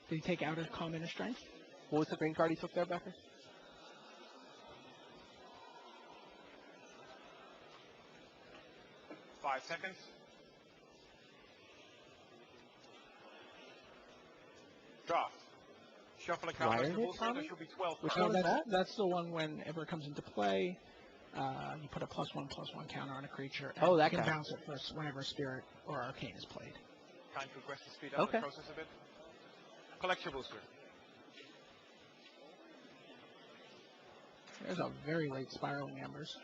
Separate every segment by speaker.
Speaker 1: Did he take out a calm inner strength?
Speaker 2: What was the green card he took there, Becker?
Speaker 3: Five seconds. Draw. Shuffle a count as your booster. There should be 12
Speaker 2: Which
Speaker 3: cards.
Speaker 2: one is that?
Speaker 1: That's the one whenever it comes into play, you put a +1/+1 counter on a creature. And
Speaker 2: Oh, that
Speaker 1: you can
Speaker 2: guy.
Speaker 1: bounce it first whenever Spirit or Arcane is played.
Speaker 3: Time to request to speed up
Speaker 2: Okay.
Speaker 3: the process a bit. Collect your booster.
Speaker 1: There's a very late Spiraling Embers.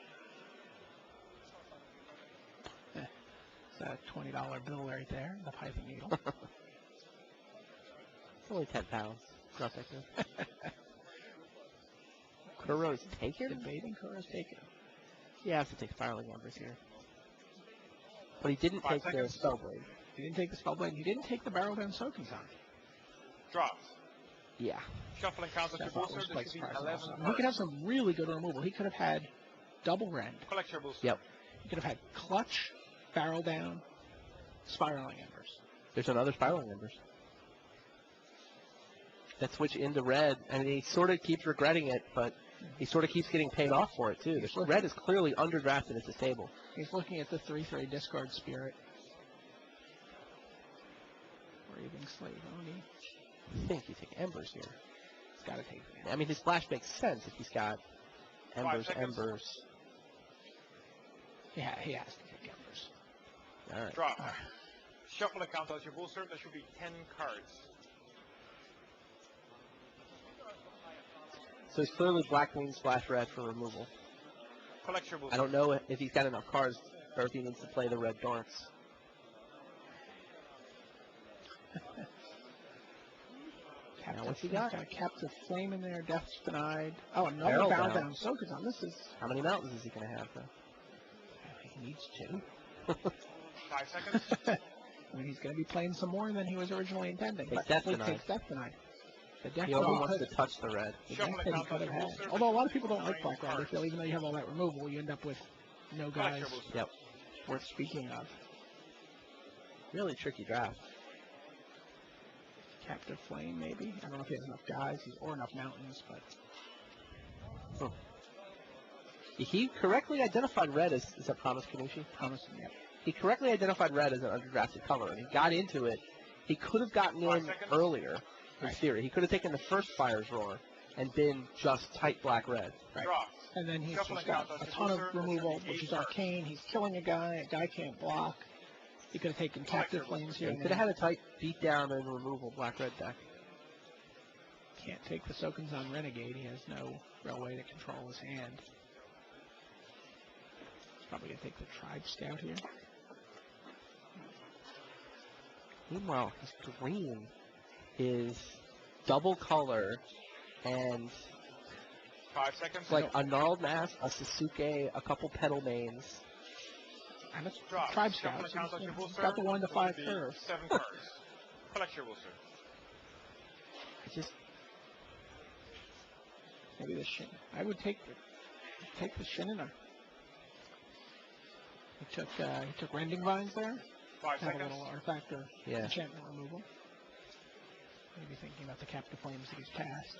Speaker 1: It's a $20 bill right there, the Python Needle.
Speaker 2: It's only 10 pounds. It's not that good. Kuro's taken?
Speaker 1: Debating Kuro's taken.
Speaker 2: He has to take Spiraling Embers here. But he didn't
Speaker 3: 5
Speaker 2: take the
Speaker 3: seconds.
Speaker 2: Spellblade.
Speaker 1: He didn't take the Spellblade. He didn't take the Barrel Down Sokensan.
Speaker 3: Draw.
Speaker 2: Yeah.
Speaker 3: Shuffle and count as your
Speaker 1: That's not
Speaker 3: booster.
Speaker 1: what
Speaker 3: There should be
Speaker 1: Spike's
Speaker 3: 11
Speaker 1: also.
Speaker 3: cards.
Speaker 1: He could have some really good removal. He could have had Double Rend.
Speaker 3: Collect your booster.
Speaker 2: Yep.
Speaker 1: He could have had Clutch, Barrel Down, Spiraling Embers.
Speaker 2: There's another Spiraling Embers. That switch into red, and he sort of keeps regretting it, but he sort of keeps getting paid off for it, too. The red is clearly underdrafted at this table.
Speaker 1: He's looking at the 3/3 discard Spirit. Raving Slave Oni.
Speaker 2: I think you take Embers here.
Speaker 1: He's got to take the
Speaker 2: I mean, his splash makes sense if he's got Embers,
Speaker 3: 5 seconds.
Speaker 2: Embers.
Speaker 1: Yeah, he has to take Embers.
Speaker 2: All right.
Speaker 3: Draw. Shuffle and count as your booster. There should be 10 cards.
Speaker 2: So he's clearly black green splash red for removal.
Speaker 3: Collect your booster.
Speaker 2: I don't know if he's got enough cards or if he needs to play the red darts.
Speaker 1: Captive,
Speaker 2: what's he got?
Speaker 1: He's got a Captive Flame in there, Death's Denied. Oh, another
Speaker 2: Barrel
Speaker 1: Barrel
Speaker 2: Down.
Speaker 1: Down Sokezan. This is...
Speaker 2: How many mountains is he going to have, though?
Speaker 1: He needs to.
Speaker 3: 5 seconds.
Speaker 1: I mean, he's going to be playing some more than he was originally intending.
Speaker 2: Takes
Speaker 1: But
Speaker 2: Death
Speaker 1: definitely
Speaker 2: Denied.
Speaker 1: takes Death Denied. The Death
Speaker 2: He only
Speaker 1: Denied
Speaker 2: wants to
Speaker 1: could-
Speaker 2: touch the red.
Speaker 1: the
Speaker 3: Shuffle
Speaker 1: Death
Speaker 3: and
Speaker 1: that he
Speaker 3: count
Speaker 1: could
Speaker 3: as
Speaker 1: have
Speaker 3: your
Speaker 1: had.
Speaker 3: booster.
Speaker 1: Although a lot of people don't like
Speaker 3: 9
Speaker 1: Black Red. They
Speaker 3: cards.
Speaker 1: feel even though you have all that removal, you end up with no
Speaker 3: Collect
Speaker 1: guys
Speaker 3: your booster.
Speaker 2: Yep.
Speaker 1: worth speaking of.
Speaker 2: Really tricky draft.
Speaker 1: Captive Flame, maybe. I don't know if he has enough guys or enough mountains, but
Speaker 2: He correctly identified red as... Is that Promise Kanushi?
Speaker 1: promising yet.
Speaker 2: He correctly identified red as an underdrafted color, and he got into it. He could have gotten
Speaker 3: 5
Speaker 2: in
Speaker 3: seconds.
Speaker 2: earlier, in
Speaker 1: Right.
Speaker 2: theory. He could have taken the first Fire's Roar and been just tight black red.
Speaker 1: Right.
Speaker 3: Draw.
Speaker 1: And then he's
Speaker 3: Shuffle
Speaker 1: just
Speaker 3: and count
Speaker 1: got
Speaker 3: as
Speaker 1: a
Speaker 3: your
Speaker 1: ton
Speaker 3: booster.
Speaker 1: of
Speaker 3: There should
Speaker 1: removal,
Speaker 3: be
Speaker 1: which
Speaker 3: 8
Speaker 1: is
Speaker 3: cards.
Speaker 1: arcane. He's killing a guy can't block. He could have taken
Speaker 3: Collect
Speaker 1: Captive
Speaker 3: your
Speaker 1: Flames
Speaker 3: booster.
Speaker 1: here.
Speaker 2: He
Speaker 1: and
Speaker 2: could have
Speaker 1: then
Speaker 2: had a tight beatdown and removal black-red deck.
Speaker 1: can't take the Sokensan Renegade. He has no real way to control his hand. He's probably going to take the Tribe Scout here.
Speaker 2: Meanwhile, his green is double color and
Speaker 3: 5 seconds.
Speaker 2: it's like a Gnarled Mass, a Sasuke, a couple Petal Mains.
Speaker 1: And it's
Speaker 3: Draw.
Speaker 1: Tribe
Speaker 3: Shuffle
Speaker 1: Scouts.
Speaker 3: and count as your
Speaker 1: He's
Speaker 3: booster.
Speaker 1: got the 1 to
Speaker 3: There
Speaker 1: 5
Speaker 3: should be
Speaker 1: curve.
Speaker 3: 7 cards. Collect your booster.
Speaker 2: I just,
Speaker 1: Maybe the Shin. I would take the Shinina. He took Rending Vines there.
Speaker 3: 5
Speaker 1: Have a
Speaker 3: seconds.
Speaker 1: little artifact or
Speaker 2: Yeah.
Speaker 1: enchantment removal. Maybe thinking about the Captive Flames that he's passed.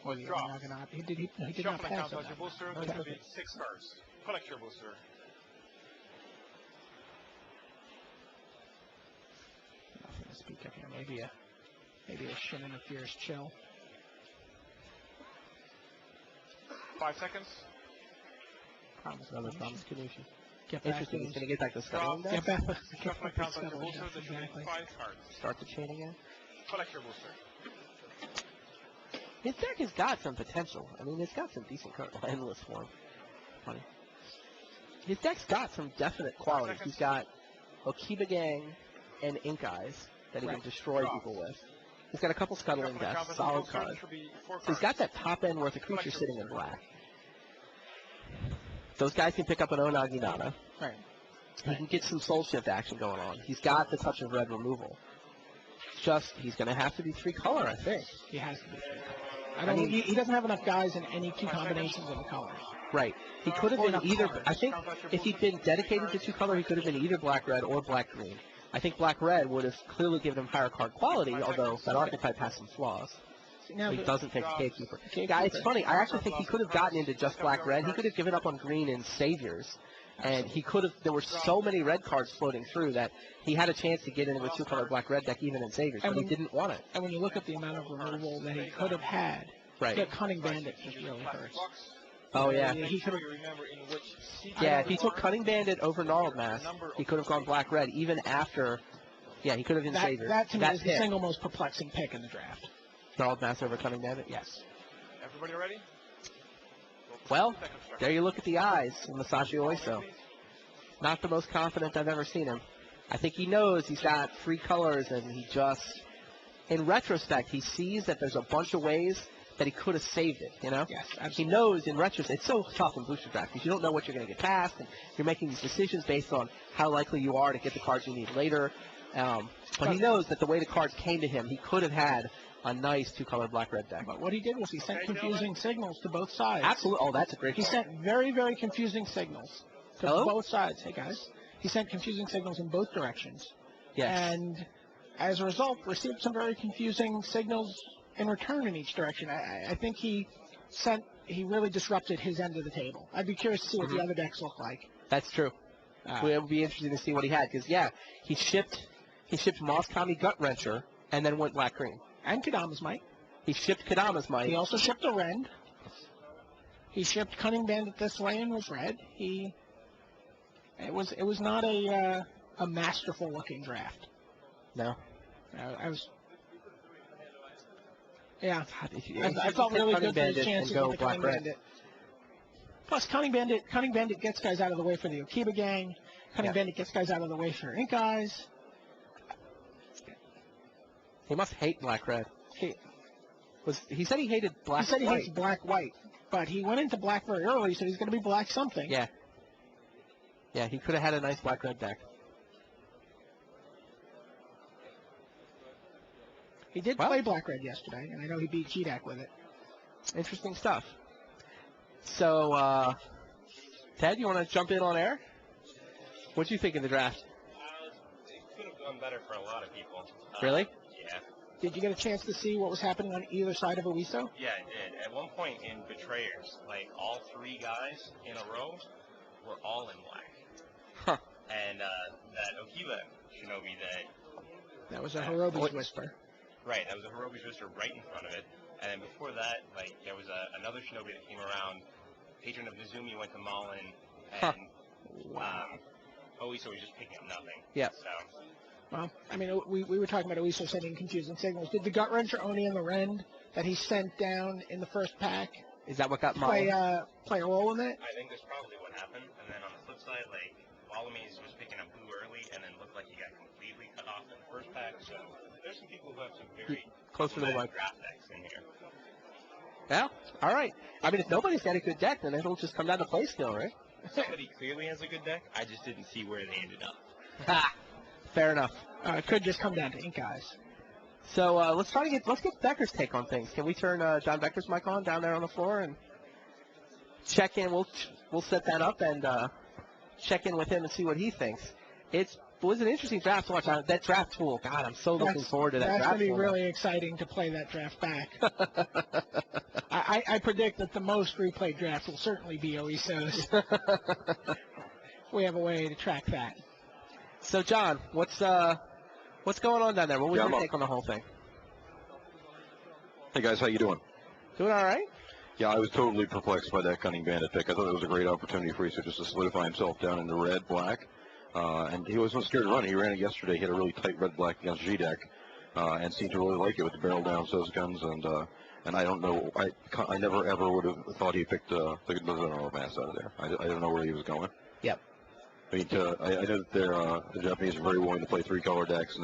Speaker 1: Or the
Speaker 3: Draw.
Speaker 1: Argonaut. He did not
Speaker 3: Shuffle and
Speaker 1: pass
Speaker 3: count
Speaker 1: on
Speaker 3: as your
Speaker 1: that one.
Speaker 3: booster. There should be 6 cards. Collect your booster.
Speaker 1: Nothing to speak of here. Maybe a Shinina Fierce Chill.
Speaker 3: 5 seconds.
Speaker 2: another Promise Kanushi.
Speaker 1: Get back
Speaker 2: Interesting,
Speaker 1: to
Speaker 2: he's going to get back the Scuttling
Speaker 1: Get
Speaker 2: deck.
Speaker 1: back.
Speaker 3: Shuffle and count as your
Speaker 1: Scuttling
Speaker 3: booster.
Speaker 1: deck,
Speaker 3: There should be
Speaker 1: exactly.
Speaker 3: 5 cards.
Speaker 2: Start the chain again.
Speaker 3: Collect your booster.
Speaker 2: His deck has got some potential. I mean, it's got some decent endless form. Funny. His deck's got some definite quality.
Speaker 3: seconds.
Speaker 2: He's got Okiba Gang and Ink Eyes that he can
Speaker 1: Right.
Speaker 2: destroy
Speaker 3: Draw.
Speaker 2: people with. He's got a couple Scuttling
Speaker 3: Shuffle and count
Speaker 2: decks,
Speaker 3: as your
Speaker 2: solid
Speaker 3: booster. There
Speaker 2: cards.
Speaker 3: should be 4
Speaker 2: So he's
Speaker 3: cards.
Speaker 2: got that top end worth of creatures sitting in black. Those guys can pick up an Onaginata.
Speaker 1: Right.
Speaker 2: He can get some Soul Shift action going on. He's got the touch of red removal. It's just, he's going to have to be 3 color, I think.
Speaker 1: He has to be 3 colors. I mean, he doesn't have enough guys in any 2 combinations of the colors.
Speaker 2: Right. He could have
Speaker 1: Or
Speaker 2: been
Speaker 1: enough
Speaker 2: either,
Speaker 1: cards.
Speaker 2: I think if he'd been dedicated to 2 color, he could have been either black-red or black-green. I think black-red would have clearly given him higher card quality, although that archetype has some flaws.
Speaker 1: Now,
Speaker 2: He doesn't take the Cavekeeper.
Speaker 1: Cavekeeper.
Speaker 2: Yeah, it's funny. I actually think he could have gotten into just black-red. He could have given up on green in Saviors. And he could have, there were so many red cards floating through that he had a chance to get into a two-color black-red deck even in Saviors, but he didn't want it.
Speaker 1: And when you look at the amount of removal that he could have had,
Speaker 2: Right.
Speaker 1: the Cunning Bandit just really hurts.
Speaker 2: Oh, yeah.
Speaker 1: He could have.
Speaker 2: Yeah, if he took Cunning Bandit over Gnarled Mass, he could have gone black-red even after, yeah, he could have been Saviors.
Speaker 1: That to me is the
Speaker 2: pick.
Speaker 1: single most perplexing pick in the draft.
Speaker 2: Gnarled Mass over Cunning Bandit?
Speaker 1: Yes.
Speaker 3: Everybody ready?
Speaker 2: Well, there you look at the eyes of Masashi Oiso. Not the most confident I've ever seen him. I think he knows he's got 3 colors, and he just, in retrospect, he sees that there's a bunch of ways that he could have saved it, you know?
Speaker 1: Yes,
Speaker 2: He
Speaker 1: absolutely.
Speaker 2: knows in retrospect, it's so tough in booster draft because you don't know what you're going to get past, and you're making these decisions based on how likely you are to get the cards you need later. But he knows that the way the cards came to him, he could have had a nice 2-color black-red deck.
Speaker 1: But what he did was he sent confusing signals to both sides.
Speaker 2: Absolutely. Oh, that's a great
Speaker 1: He
Speaker 2: call.
Speaker 1: sent very, very confusing signals to
Speaker 2: Hello?
Speaker 1: both sides. Hey, guys. He sent confusing signals in both directions.
Speaker 2: Yes.
Speaker 1: And as a result, received some very confusing signals in return in each direction. I think he really disrupted his end of the table. I'd be curious to see what the other decks look like.
Speaker 2: That's true. It would be interesting to see what he had because, yeah, he shipped Moss Kami Gut Wrencher and then went black-green.
Speaker 1: And Kadama's Might.
Speaker 2: He shipped Kadama's Might.
Speaker 1: He also shipped a Rend. He shipped Cunning Bandit this way and was red. It was not a masterful looking draft.
Speaker 2: No.
Speaker 1: Yeah.
Speaker 2: God,
Speaker 1: I felt really
Speaker 2: Cunning
Speaker 1: good for his
Speaker 2: Bandit
Speaker 1: chances
Speaker 2: and go
Speaker 1: with the Cunning
Speaker 2: black-red.
Speaker 1: Bandit. Plus, Cunning Bandit gets guys out of the way for the Okiba gang. Cunning Bandit gets guys out of the way for Ink Eyes.
Speaker 2: He must hate black-red. He said he hated
Speaker 1: He
Speaker 2: black-white.
Speaker 1: said he hates black-white, but he went into black very early, so he's going to be black something.
Speaker 2: Yeah. Yeah, he could have had a nice black-red deck.
Speaker 1: He did play black-red yesterday, and I know he beat G-Deck with it.
Speaker 2: Interesting stuff. So, Ted, you want to jump in on air? What do you think of the draft?
Speaker 4: It could have gone better for a lot of people.
Speaker 2: Really?
Speaker 4: Yeah.
Speaker 1: Did you get a chance to see what was happening on either side of Oiso?
Speaker 4: Yeah, I did. At one point in Betrayers, like all 3 guys in a row were all in black.
Speaker 2: Huh.
Speaker 4: And that Okiba Shinobi
Speaker 1: That was a Hirobi's Whisper.
Speaker 4: right, that was a Hirobi's Whisper right in front of it. And then before that, like, there was another Shinobi that came around. Patron of Nizumi went to Mullen, and Oiso was just picking up nothing.
Speaker 2: Yeah.
Speaker 4: So,
Speaker 1: Well, I mean, we were talking about Oiso sending confusing signals. Did the Gut Wrencher only in the Rend that he sent down in the first pack
Speaker 2: Is that what got
Speaker 1: play
Speaker 2: Mullen?
Speaker 1: play a role in it?
Speaker 4: I think that's probably what happened. And then on the flip side, like, Wallamies was picking up blue early and then looked like he got completely cut off in the first pack. So there's some people who have some very
Speaker 2: Closer to the mic.
Speaker 4: draft decks in here.
Speaker 2: Yeah. All right. I mean, if nobody's got a good deck, then it'll just come down to play skill, right?
Speaker 4: Somebody clearly has a good deck. I just didn't see where they ended up.
Speaker 2: Ha! Fair enough.
Speaker 1: It could just come down to Ink Eyes.
Speaker 2: So let's get Becker's take on things. Can we turn John Becker's mic on down there on the floor and check in? We'll set that up and check in with him and see what he thinks. It was an interesting draft to watch. That draft tool, God, I'm so looking forward to that
Speaker 1: That's
Speaker 2: draft
Speaker 1: going to be
Speaker 2: tool.
Speaker 1: really exciting to play that draft back. I predict that the most replayed draft will certainly be Oiso's. We have a way to track that.
Speaker 2: So, John, what's going on down there? What was your
Speaker 5: I'm
Speaker 2: take on the whole thing?
Speaker 5: Hey guys, how you doing?
Speaker 2: Doing all right?
Speaker 5: Yeah, I was totally perplexed by that Cunning Bandit pick. I thought it was a great opportunity for Iso just to solidify himself down into red, black. And he wasn't scared to run. He ran it yesterday. He had a really tight red-black against G-Deck and seemed to really like it with the barrel down guns. And I don't know. I never ever would have thought he picked the Mass out of there. I don't know where he was going.
Speaker 2: Yep.
Speaker 5: I mean, I know that the Japanese are very willing to play 3-color decks. And